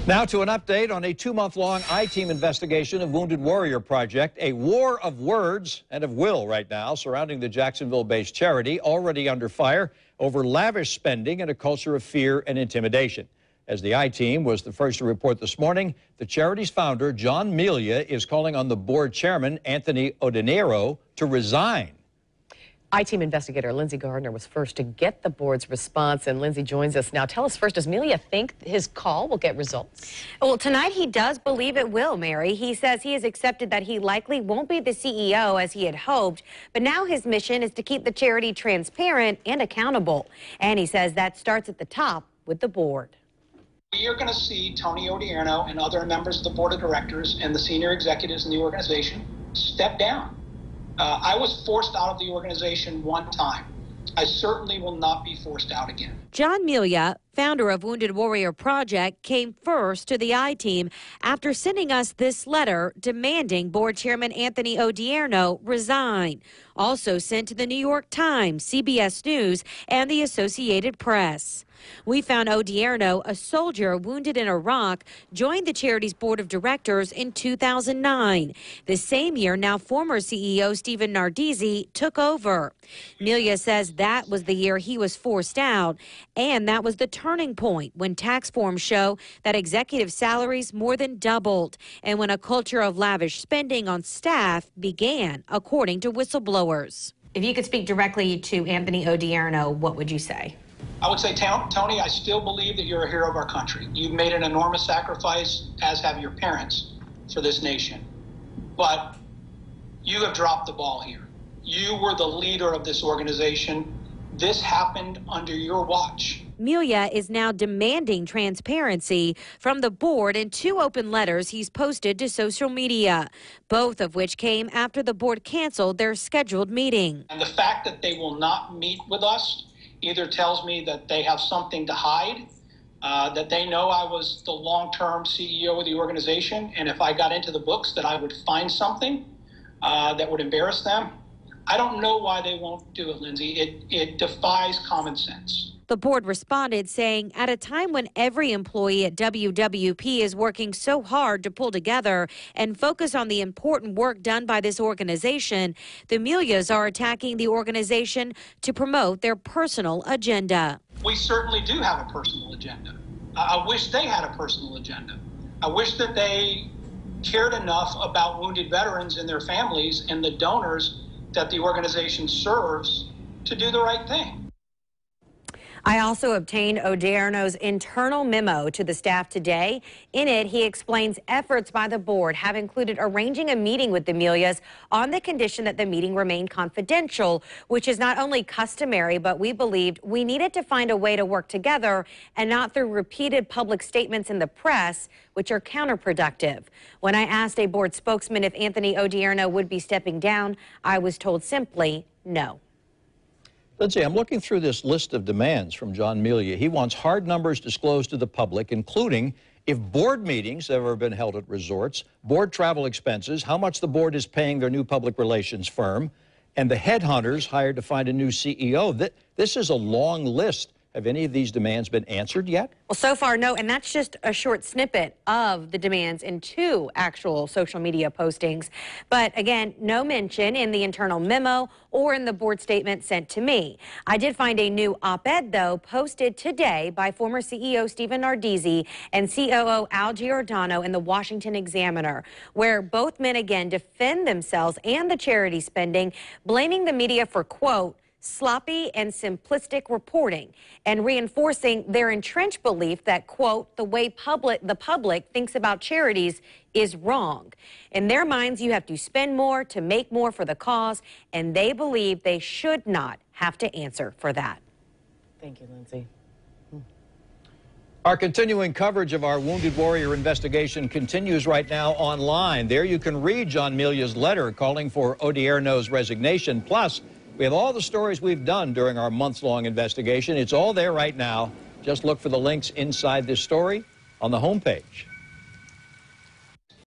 Now to an update on a 2-month-long I-Team investigation of Wounded Warrior Project, a war of words and of will right now surrounding the Jacksonville-based charity, already under fire over lavish spending and a culture of fear and intimidation. As the I-Team was the first to report this morning, the charity's founder, John Melia, is calling on the board chairman, Anthony Odierno, to resign. I-Team investigator Lindsay Gardner was first to get the board's response, and Lindsay joins us now. Tell us first, does Melia think his call will get results? Well, tonight he does believe it will, Mary. He says he has accepted that he likely won't be the CEO as he had hoped, but now his mission is to keep the charity transparent and accountable. And he says that starts at the top with the board. We are going to see Tony Odierno and other members of the board of directors and the senior executives in the organization step down. I was forced out of the organization one time. I certainly will not be forced out again. John Melia, founder of Wounded Warrior Project, came first to the I-Team after sending us this letter demanding Board Chairman Anthony Odierno resign. Also sent to the New York Times, CBS News, and the Associated Press. We found Odierno, a soldier wounded in Iraq, joined the charity's board of directors in 2009. The same year, now former CEO Stephen Nardizzi took over. Melia says that was the year he was forced out, and that was the turning point when tax forms show that executive salaries more than doubled, and when a culture of lavish spending on staff began, according to whistleblowers. If you could speak directly to Anthony Odierno, what would you say? I would say, Tony, I still believe that you're a hero of our country. You've made an enormous sacrifice, as have your parents, for this nation. But you have dropped the ball here. You were the leader of this organization. This happened under your watch. Melia is now demanding transparency from the board in 2 open letters he's posted to social media, both of which came after the board canceled their scheduled meeting. And the fact that they will not meet with us either tells me that they have something to hide, that they know I was the long-term CEO of the organization, and if I got into the books that I would find something that would embarrass them. I don't know why they won't do it, Lindsay. It defies common sense. The board responded saying, at a time when every employee at WWP is working so hard to pull together and focus on the important work done by this organization, the Melias are attacking the organization to promote their personal agenda. We certainly do have a personal agenda. I wish they had a personal agenda. I wish that they cared enough about wounded veterans and their families and the donors that the organization serves to do the right thing. I also obtained Odierno's internal memo to the staff today. In it, he explains efforts by the board have included arranging a meeting with the Melias on the condition that the meeting remain confidential, which is not only customary, but we believed we needed to find a way to work together and not through repeated public statements in the press, which are counterproductive. When I asked a board spokesman if Anthony Odierno would be stepping down, I was told simply no. Lindsay, I'm looking through this list of demands from John Melia. He wants hard numbers disclosed to the public, including if board meetings have ever been held at resorts, board travel expenses, how much the board is paying their new public relations firm, and the headhunters hired to find a new CEO. This is a long list. Have any of these demands been answered yet? Well, so far, no, and that's just a short snippet of the demands in 2 actual social media postings. But again, no mention in the internal memo or in the board statement sent to me. I did find a new op-ed, though, posted today by former CEO Stephen Nardizzi and COO Al Giordano in the Washington Examiner, where both men again defend themselves and the charity spending, blaming the media for, quote, sloppy and simplistic reporting, and reinforcing their entrenched belief that, quote, the way the public thinks about charities is wrong. In their minds, you have to spend more to make more for the cause, and they believe they should not have to answer for that. Thank you, Lindsay. Our continuing coverage of our Wounded Warrior investigation continues right now online. There you can read John Melia's letter calling for Odierno's resignation. Plus, we have all the stories we've done during our months-long investigation. It's all there right now. Just look for the links inside this story on the homepage.